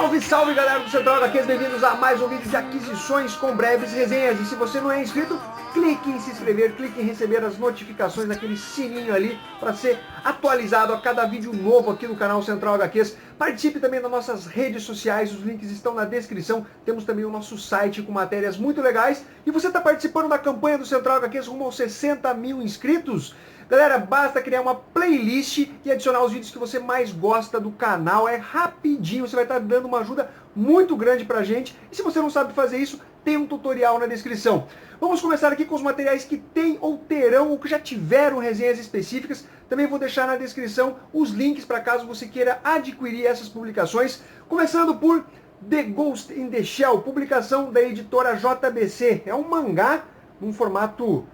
Salve, salve galera do Central HQs, bem-vindos a mais um vídeo de aquisições com breves resenhas. E se você não é inscrito, clique em se inscrever, clique em receber as notificações naquele sininho ali para ser atualizado a cada vídeo novo aqui no canal Central HQs. Participe também das nossas redes sociais, os links estão na descrição. Temos também o nosso site com matérias muito legais. E você está participando da campanha do Central HQs rumo aos 60 mil inscritos? Galera, basta criar uma playlist e adicionar os vídeos que você mais gosta do canal. É rapidinho, você vai estar dando uma ajuda muito grande pra gente. E se você não sabe fazer isso, tem um tutorial na descrição. Vamos começar aqui com os materiais que tem ou terão ou que já tiveram resenhas específicas. Também vou deixar na descrição os links para caso você queira adquirir essas publicações. Começando por The Ghost in the Shell, publicação da editora JBC. É um mangá num formato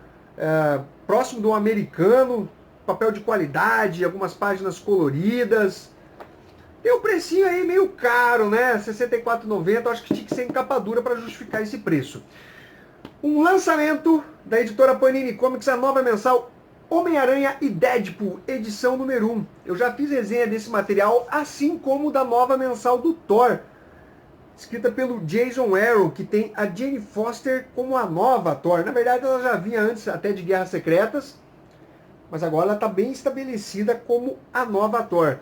próximo do americano, papel de qualidade, algumas páginas coloridas. Tem um precinho aí meio caro, né? R$ 64,90, acho que tinha que ser em capa dura para justificar esse preço. Um lançamento da editora Panini Comics, a nova mensal Homem-Aranha e Deadpool, edição número 1. Eu já fiz resenha desse material, assim como da nova mensal do Thor, escrita pelo Jason Aaron, que tem a Jane Foster como a nova Thor. Na verdade, ela já vinha antes até de Guerras Secretas, mas agora ela está bem estabelecida como a nova Thor.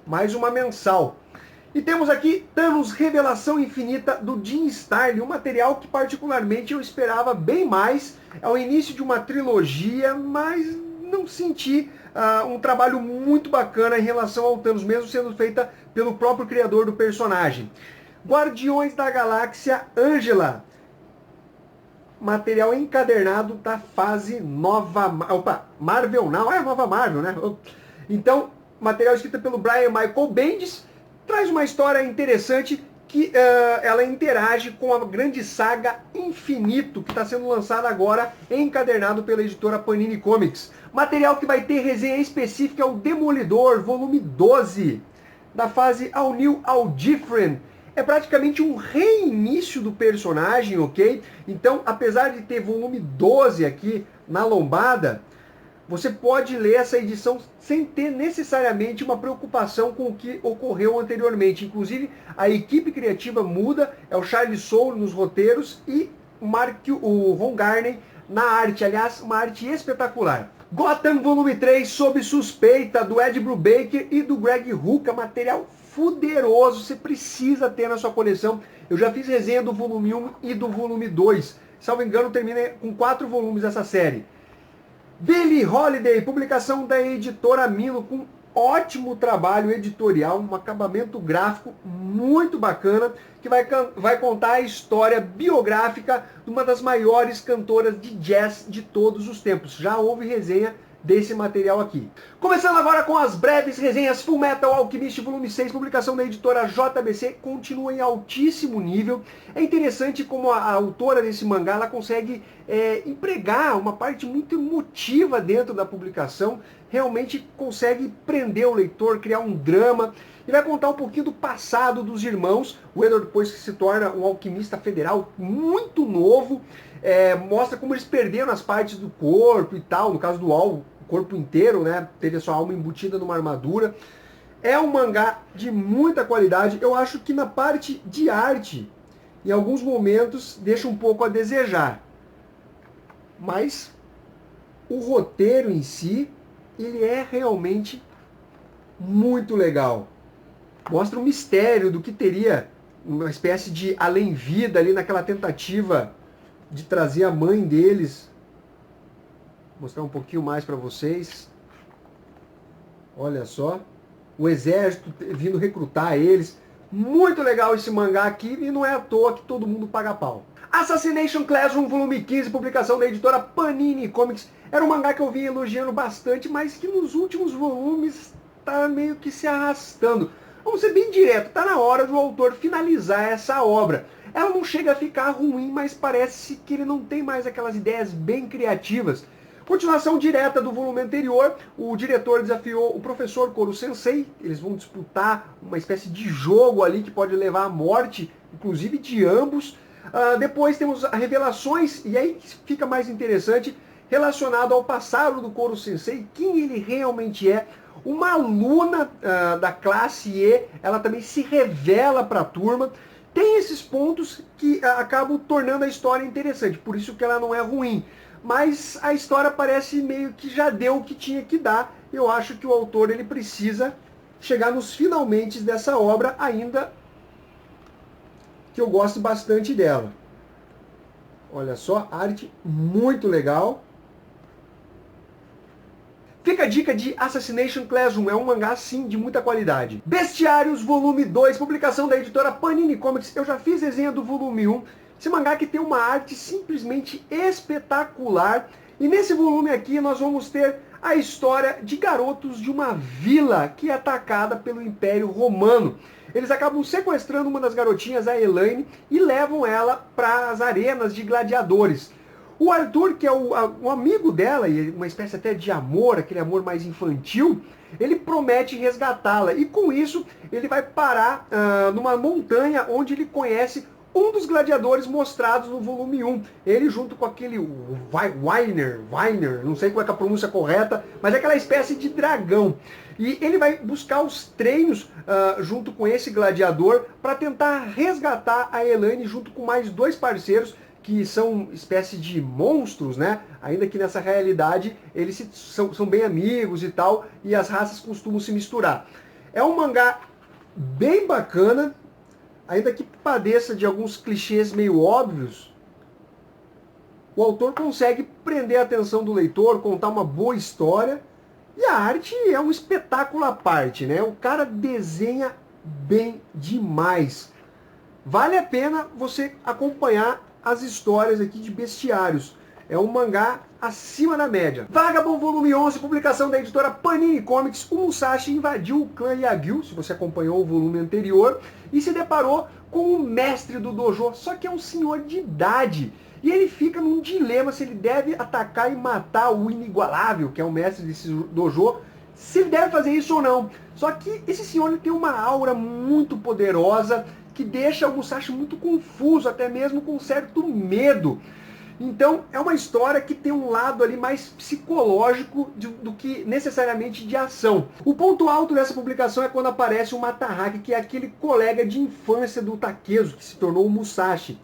Mais uma mensal. E temos aqui Thanos Revelação Infinita do Jim Starlin, um material que particularmente eu esperava bem mais. É o início de uma trilogia, mas não senti um trabalho muito bacana em relação ao Thanos, mesmo sendo feita pelo próprio criador do personagem. Guardiões da Galáxia Angela, material encadernado da fase nova... Opa, Marvel Now, é a nova Marvel, né? Então, material escrito pelo Brian Michael Bendis, traz uma história interessante que ela interage com a grande saga Infinito, que está sendo lançada agora, encadernado pela editora Panini Comics. Material que vai ter resenha específica é o Demolidor, volume 12, da fase All New, All Different. É praticamente um reinício do personagem, ok? Então, apesar de ter volume 12 aqui na lombada, você pode ler essa edição sem ter necessariamente uma preocupação com o que ocorreu anteriormente. Inclusive, a equipe criativa muda, é o Charlie Soule nos roteiros e o Ron Garney na arte. Aliás, uma arte espetacular. Gotham volume 3, sob suspeita, do Ed Brubaker e do Greg Rucka, material fuderoso, você precisa ter na sua coleção. Eu já fiz resenha do volume 1 e do volume 2. Salvo engano, termina com 4 volumes essa série. Billie Holiday, publicação da editora Milo, com ótimo trabalho editorial, um acabamento gráfico muito bacana, que vai contar a história biográfica de uma das maiores cantoras de jazz de todos os tempos. Já houve resenha desse material aqui. Começando agora com as breves resenhas. Full Metal Alchemist volume 6, publicação da editora JBC, continua em altíssimo nível. É interessante como a autora desse mangá ela consegue empregar uma parte muito emotiva dentro da publicação, realmente consegue prender o leitor, criar um drama, e vai contar um pouquinho do passado dos irmãos. O Edward, depois que se torna um alquimista federal muito novo, mostra como eles perderam as partes do corpo e tal, no caso do Al, o corpo inteiro, né? Teve a sua alma embutida numa armadura. É um mangá de muita qualidade. Eu acho que na parte de arte, em alguns momentos, deixa um pouco a desejar. Mas o roteiro em si, ele é realmente muito legal. Mostra o mistério do que teria uma espécie de além-vida ali naquela tentativa de trazer a mãe deles. Vou mostrar um pouquinho mais para vocês. Olha só. O exército vindo recrutar eles. Muito legal esse mangá aqui e não é à toa que todo mundo paga pau. Assassination Classroom, volume 15, publicação da editora Panini Comics. Era um mangá que eu vinha elogiando bastante, mas que nos últimos volumes está meio que se arrastando. Vamos ser bem direto, está na hora do autor finalizar essa obra. Ela não chega a ficar ruim, mas parece que ele não tem mais aquelas ideias bem criativas. Continuação direta do volume anterior, o diretor desafiou o professor Koro Sensei, eles vão disputar uma espécie de jogo ali que pode levar à morte, inclusive de ambos. Depois temos revelações, e aí fica mais interessante, relacionado ao passado do Koro Sensei, quem ele realmente é. Uma aluna da classe E, ela também se revela para a turma. Tem esses pontos que acabam tornando a história interessante, por isso que ela não é ruim. Mas a história parece meio que já deu o que tinha que dar. Eu acho que o autor ele precisa chegar nos finalmente dessa obra, ainda que eu gosto bastante dela. Olha só, arte muito legal. Fica a dica de Assassination Classroom, é um mangá sim de muita qualidade. Bestiários, volume 2, publicação da editora Panini Comics. Eu já fiz resenha do volume 1. Esse mangá que tem uma arte simplesmente espetacular. E nesse volume aqui nós vamos ter a história de garotos de uma vila que é atacada pelo Império Romano. Eles acabam sequestrando uma das garotinhas, a Elaine, e levam ela para as arenas de gladiadores. O Arthur, que é um amigo dela, e uma espécie até de amor, aquele amor mais infantil, ele promete resgatá-la. E com isso, ele vai parar numa montanha onde ele conhece um dos gladiadores mostrados no volume 1. Ele junto com aquele Weiner, não sei qual é a pronúncia correta, mas é aquela espécie de dragão. E ele vai buscar os treinos junto com esse gladiador para tentar resgatar a Elaine junto com mais dois parceiros, que são espécie de monstros, né? Ainda que nessa realidade eles são bem amigos e tal, e as raças costumam se misturar. É um mangá bem bacana, ainda que padeça de alguns clichês meio óbvios. O autor consegue prender a atenção do leitor, contar uma boa história, e a arte é um espetáculo à parte, né? O cara desenha bem demais. Vale a pena você acompanhar as histórias aqui de Bestiários. É um mangá acima da média. Vagabond volume 11, publicação da editora Panini Comics. O Musashi invadiu o clã Yagyu, se você acompanhou o volume anterior, e se deparou com o mestre do dojo, só que é um senhor de idade. E ele fica num dilema se ele deve atacar e matar o inigualável, que é o mestre desse dojo, se ele deve fazer isso ou não. Só que esse senhor ele tem uma aura muito poderosa, que deixa o Musashi muito confuso, até mesmo com certo medo. Então, é uma história que tem um lado ali mais psicológico do que necessariamente de ação. O ponto alto dessa publicação é quando aparece o Matahaki, que é aquele colega de infância do Takezo, que se tornou o Musashi.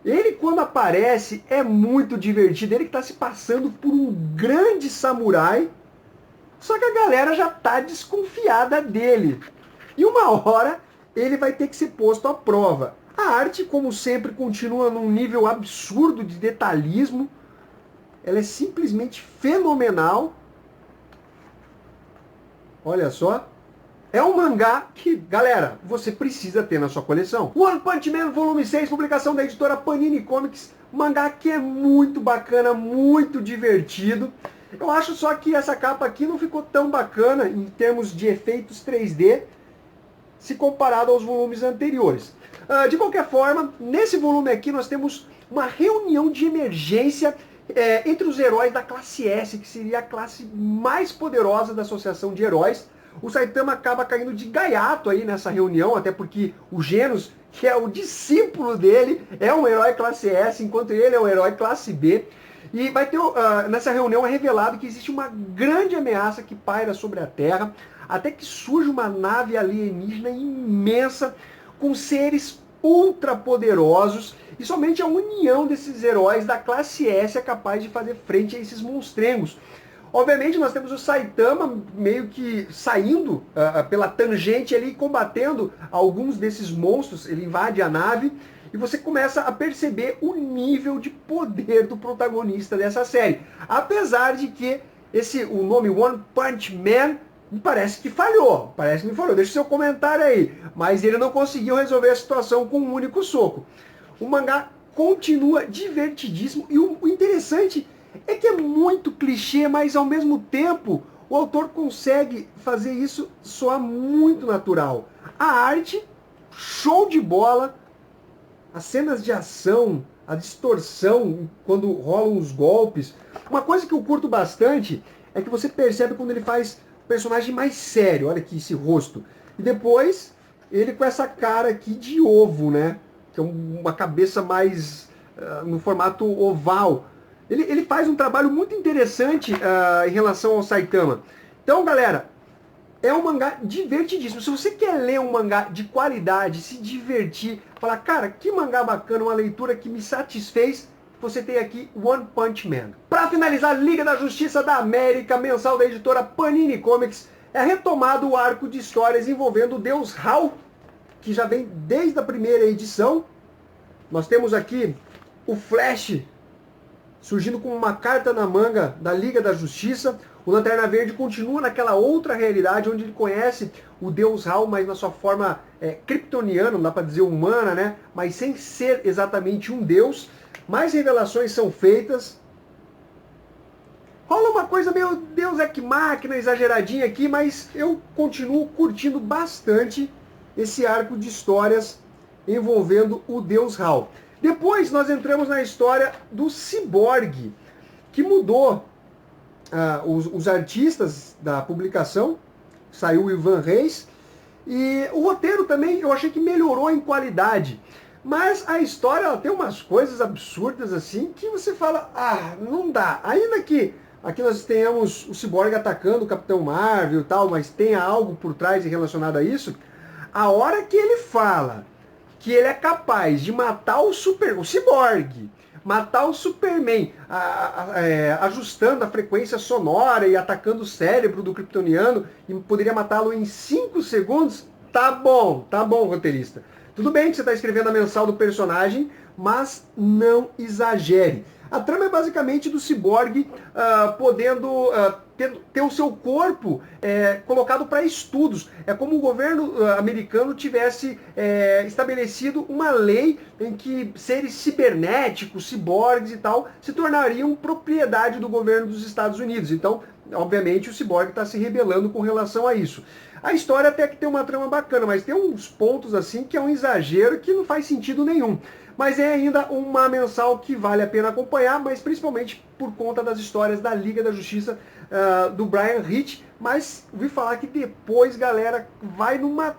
Ele, quando aparece, é muito divertido. Ele está se passando por um grande samurai, só que a galera já está desconfiada dele. E uma hora ele vai ter que ser posto à prova. A arte, como sempre, continua num nível absurdo de detalhismo. Ela é simplesmente fenomenal. Olha só. É um mangá que, galera, você precisa ter na sua coleção. One Punch Man, volume 6, publicação da editora Panini Comics. Mangá que é muito bacana, muito divertido. Eu acho só que essa capa aqui não ficou tão bacana em termos de efeitos 3D, se comparado aos volumes anteriores. De qualquer forma, nesse volume aqui nós temos uma reunião de emergência entre os heróis da classe S, que seria a classe mais poderosa da associação de heróis. O Saitama acaba caindo de gaiato aí nessa reunião, até porque o Genos, que é o discípulo dele, é um herói classe S, enquanto ele é um herói classe B. E vai ter, nessa reunião é revelado que existe uma grande ameaça que paira sobre a Terra, até que surge uma nave alienígena imensa, com seres ultra poderosos, e somente a união desses heróis da classe S é capaz de fazer frente a esses monstrengos. Obviamente nós temos o Saitama meio que saindo pela tangente ali, combatendo alguns desses monstros. Ele invade a nave e você começa a perceber o nível de poder do protagonista dessa série. Apesar de que o nome One Punch Man parece que falhou. Deixa seu comentário aí. Mas ele não conseguiu resolver a situação com um único soco. O mangá continua divertidíssimo e o interessante é que é muito clichê, mas ao mesmo tempo o autor consegue fazer isso soar muito natural. A arte, show de bola, as cenas de ação, a distorção quando rolam os golpes. Uma coisa que eu curto bastante é que você percebe quando ele faz o personagem mais sério, olha aqui esse rosto. E depois ele com essa cara aqui de ovo, né? Que é uma cabeça mais no formato oval. Ele faz um trabalho muito interessante em relação ao Saitama. Então, galera, é um mangá divertidíssimo. Se você quer ler um mangá de qualidade, se divertir, falar, cara, que mangá bacana, uma leitura que me satisfez, você tem aqui One Punch Man. Para finalizar, Liga da Justiça da América, mensal da editora Panini Comics, é retomado o arco de histórias envolvendo o Deus Hal, que já vem desde a primeira edição. Nós temos aqui o Flash surgindo com uma carta na manga da Liga da Justiça. O Lanterna Verde continua naquela outra realidade onde ele conhece o Deus Hal, mas na sua forma kryptoniana, não dá para dizer humana, né? Mas sem ser exatamente um deus. Mais revelações são feitas. Rola uma coisa meio Deus Ex Machina, exageradinha aqui, mas eu continuo curtindo bastante esse arco de histórias envolvendo o Deus Hal. Depois nós entramos na história do Cyborg, que mudou os artistas da publicação, saiu o Ivan Reis, e o roteiro também eu achei que melhorou em qualidade. Mas a história ela tem umas coisas absurdas assim que você fala, não dá. Ainda que aqui nós tenhamos o Cyborg atacando o Capitão Marvel e tal, mas tenha algo por trás relacionado a isso, a hora que ele fala que ele é capaz de matar o Cyborg, matar o Superman, ajustando a frequência sonora e atacando o cérebro do kryptoniano, e poderia matá-lo em 5 segundos, tá bom, roteirista. Tudo bem que você está escrevendo a mensal do personagem, mas não exagere. A trama é basicamente do Cyborg podendo ter o seu corpo colocado para estudos. É como o governo americano tivesse estabelecido uma lei em que seres cibernéticos, ciborgues e tal, se tornariam propriedade do governo dos Estados Unidos. Então, obviamente, o Cyborg está se rebelando com relação a isso. A história até que tem uma trama bacana, mas tem uns pontos assim que é um exagero que não faz sentido nenhum. Mas é ainda uma mensal que vale a pena acompanhar, mas principalmente por conta das histórias da Liga da Justiça do Bryan Hitch. Mas ouvi falar que depois, galera, vai numa...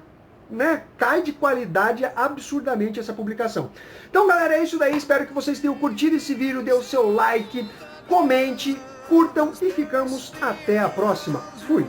cai de qualidade absurdamente essa publicação. Então, galera, é isso daí. Espero que vocês tenham curtido esse vídeo. Dê o seu like, comente, curtam e ficamos até a próxima. Fui!